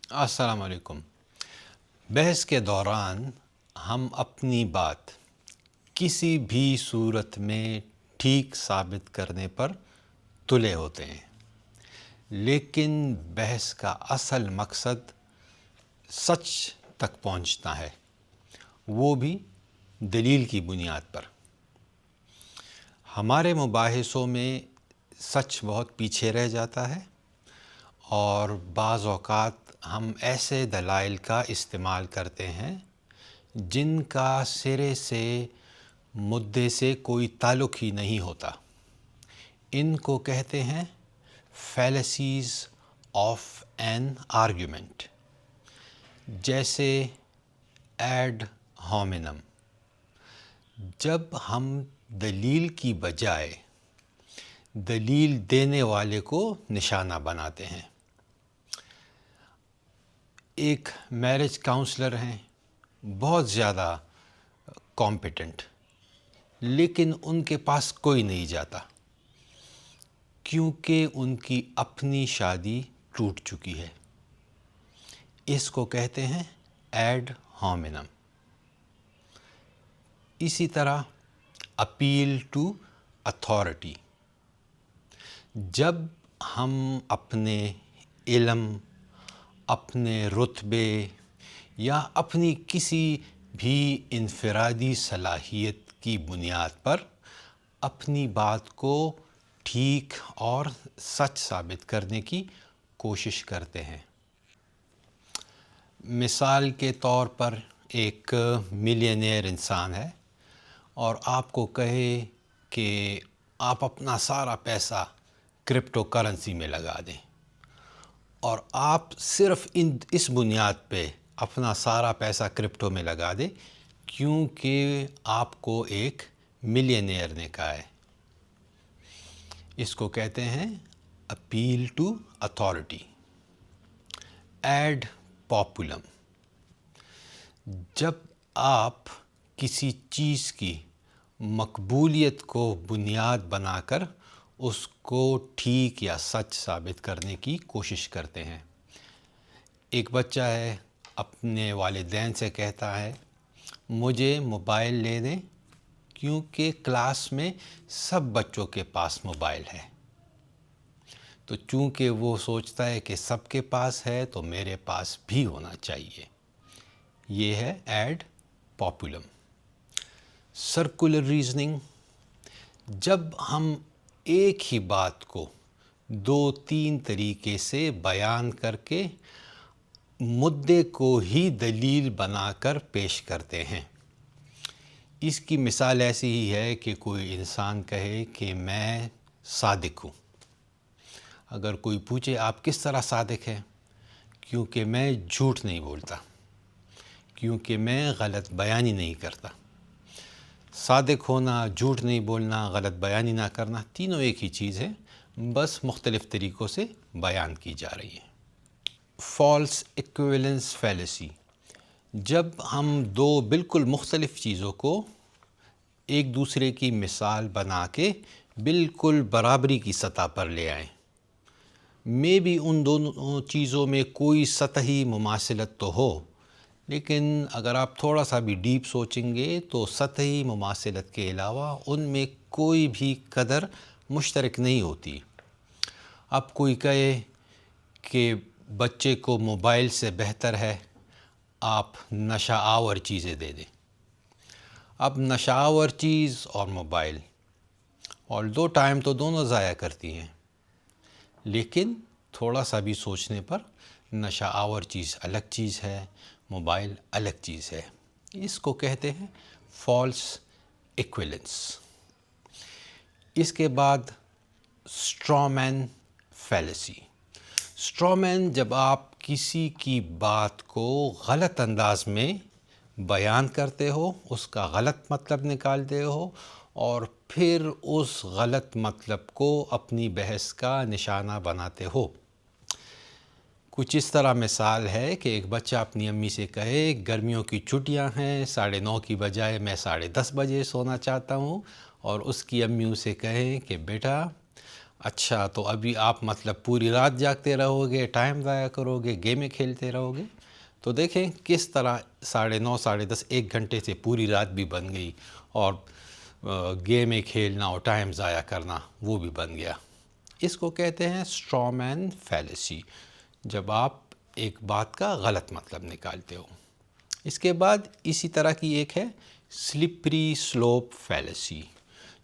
السلام علیکم۔ بحث کے دوران ہم اپنی بات کسی بھی صورت میں ٹھیک ثابت کرنے پر تلے ہوتے ہیں، لیکن بحث کا اصل مقصد سچ تک پہنچنا ہے، وہ بھی دلیل کی بنیاد پر۔ ہمارے مباحثوں میں سچ بہت پیچھے رہ جاتا ہے، اور بعض اوقات ہم ایسے دلائل کا استعمال کرتے ہیں جن کا سرے سے مدعے سے کوئی تعلق ہی نہیں ہوتا۔ ان کو کہتے ہیں فیلسیز آف این آرگیومنٹ، جیسے ایڈ ہومینم۔ جب ہم دلیل کی بجائے دلیل دینے والے کو نشانہ بناتے ہیں۔ ایک میرج کاؤنسلر ہیں، بہت زیادہ کمپیٹنٹ، لیکن ان کے پاس کوئی نہیں جاتا کیونکہ ان کی اپنی شادی ٹوٹ چکی ہے۔ اس کو کہتے ہیں ایڈ ہومینم۔ اسی طرح اپیل ٹو اتھارٹی۔ جب ہم اپنے علم، اپنے رتبے یا اپنی کسی بھی انفرادی صلاحیت کی بنیاد پر اپنی بات کو ٹھیک اور سچ ثابت کرنے کی کوشش کرتے ہیں۔ مثال کے طور پر ایک ملینئر انسان ہے اور آپ کو کہے کہ آپ اپنا سارا پیسہ کرپٹو کرنسی میں لگا دیں، اور آپ صرف اس بنیاد پہ اپنا سارا پیسہ کرپٹو میں لگا دیں کیونکہ آپ کو ایک ملینئر نے کہا ہے۔ اس کو کہتے ہیں اپیل ٹو اتھارٹی۔ ایڈ پاپولم۔ جب آپ کسی چیز کی مقبولیت کو بنیاد بنا کر اس کو ٹھیک یا سچ ثابت کرنے کی کوشش کرتے ہیں۔ ایک بچہ ہے، اپنے والدین سے کہتا ہے مجھے موبائل لے دیں کیونکہ کلاس میں سب بچوں کے پاس موبائل ہے، تو چونکہ وہ سوچتا ہے کہ سب کے پاس ہے تو میرے پاس بھی ہونا چاہیے۔ یہ ہے ایڈ پاپولم۔ Circular reasoning. جب ہم ایک ہی بات کو 2-3 طریقے سے بیان کر کے مدعے کو ہی دلیل بنا کر پیش کرتے ہیں۔ اس کی مثال ایسی ہی ہے کہ کوئی انسان کہے کہ میں صادق ہوں۔ اگر کوئی پوچھے آپ کس طرح صادق ہیں؟ کیونکہ میں جھوٹ نہیں بولتا، کیونکہ میں غلط بیانی نہیں کرتا۔ صادق ہونا، جھوٹ نہیں بولنا، غلط بیانی نہ کرنا، تینوں ایک ہی چیز ہے، بس مختلف طریقوں سے بیان کی جا رہی ہے۔ فالس ایکویولنس فیلیسی۔ جب ہم دو بالکل مختلف چیزوں کو ایک دوسرے کی مثال بنا کے بالکل برابری کی سطح پر لے آئیں، میں بھی ان دونوں چیزوں میں کوئی سطحی مماثلت تو ہو، لیکن اگر آپ تھوڑا سا بھی ڈیپ سوچیں گے تو سطحی مماثلت کے علاوہ ان میں کوئی بھی قدر مشترک نہیں ہوتی۔ اب کوئی کہے کہ بچے کو موبائل سے بہتر ہے آپ نشہ آور چیزیں دے دیں۔ اب نشہ آور چیز اور موبائل، اور دو ٹائم تو دونوں ضائع کرتی ہیں، لیکن تھوڑا سا بھی سوچنے پر نشہ آور چیز الگ چیز ہے، موبائل الگ چیز ہے۔ اس کو کہتے ہیں فالس ایکویلنس۔ اس کے بعد اسٹرا مین فیلیسی۔ اسٹرا مین، جب آپ کسی کی بات کو غلط انداز میں بیان کرتے ہو، اس کا غلط مطلب نکالتے ہو اور پھر اس غلط مطلب کو اپنی بحث کا نشانہ بناتے ہو۔ کچھ اس طرح مثال ہے کہ ایک بچہ اپنی امی سے کہے گرمیوں کی چھٹیاں ہیں، 9:30 کی بجائے میں 10:30 بجے سونا چاہتا ہوں، اور اس کی امی اسے کہیں کہ بیٹا اچھا، تو ابھی آپ مطلب پوری رات جاگتے رہو گے، ٹائم ضائع کرو گے، گیمیں کھیلتے رہو گے؟ تو دیکھیں کس طرح 9:30 10:30 ایک گھنٹے سے پوری رات بھی بن گئی، اور گیمیں کھیلنا اور ٹائم ضائع کرنا وہ بھی بن گیا۔ اس کو کہتے ہیں اسٹرا مین فیلیسی، جب آپ ایک بات کا غلط مطلب نکالتے ہو۔ اس کے بعد اسی طرح کی ایک ہے سلپری سلوپ فیلیسی،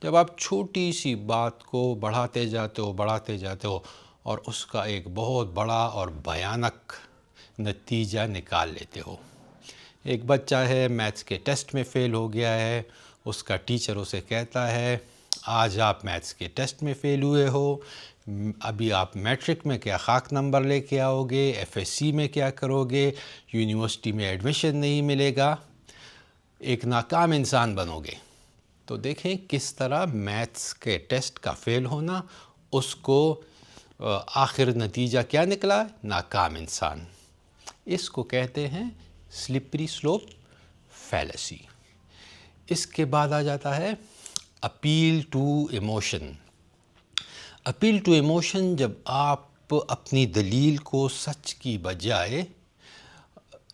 جب آپ چھوٹی سی بات کو بڑھاتے جاتے ہو اور اس کا ایک بہت بڑا اور بھیانک نتیجہ نکال لیتے ہو۔ ایک بچہ ہے، میتھس کے ٹیسٹ میں فیل ہو گیا ہے، اس کا ٹیچر اسے کہتا ہے آج آپ میتھس کے ٹیسٹ میں فیل ہوئے ہو، ابھی آپ میٹرک میں کیا خاک نمبر لے کے آؤ گے، ایف ایس سی میں کیا کرو گے، یونیورسٹی میں ایڈمیشن نہیں ملے گا، ایک ناکام انسان بنو گے۔ تو دیکھیں کس طرح میتھس کے ٹیسٹ کا فیل ہونا، اس کو آخر نتیجہ کیا نکلا؟ ناکام انسان۔ اس کو کہتے ہیں سلپری سلوپ فیلیسی۔ اس کے بعد آ جاتا ہے appeal to emotion. Appeal to emotion, جب آپ اپنی دلیل کو سچ کی بجائے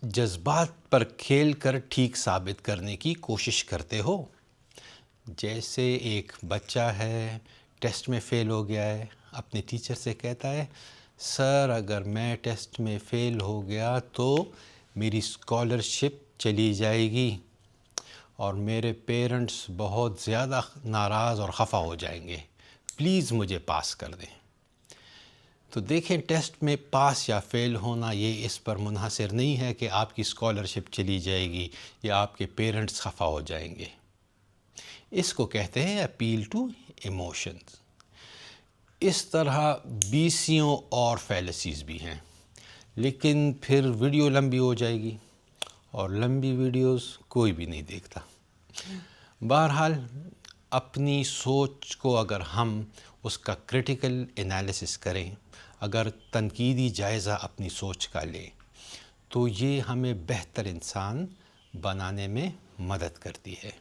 جذبات پر کھیل کر ٹھیک ثابت کرنے کی کوشش کرتے ہو۔ جیسے ایک بچہ ہے، ٹیسٹ میں فیل ہو گیا ہے، اپنے ٹیچر سے کہتا ہے سر اگر میں ٹیسٹ میں فیل ہو گیا تو میری اسکالرشپ چلی جائے گی اور میرے پیرنٹس بہت زیادہ ناراض اور خفا ہو جائیں گے، پلیز مجھے پاس کر دیں۔ تو دیکھیں ٹیسٹ میں پاس یا فیل ہونا یہ اس پر منحصر نہیں ہے کہ آپ کی اسکالرشپ چلی جائے گی یا آپ کے پیرنٹس خفا ہو جائیں گے۔ اس کو کہتے ہیں اپیل ٹو ایموشنز۔ اس طرح بیسیوں اور فیلیسیز بھی ہیں، لیکن پھر ویڈیو لمبی ہو جائے گی اور لمبی ویڈیوز کوئی بھی نہیں دیکھتا۔ بہرحال اپنی سوچ کو اگر ہم اس کا کریٹیکل انالیسس کریں، اگر تنقیدی جائزہ اپنی سوچ کا لیں، تو یہ ہمیں بہتر انسان بنانے میں مدد کرتی ہے۔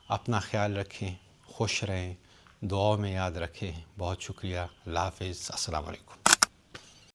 اپنا خیال رکھیں، خوش رہیں، دعاؤں میں یاد رکھیں۔ بہت شکریہ، اللہ حافظ، السلام علیکم۔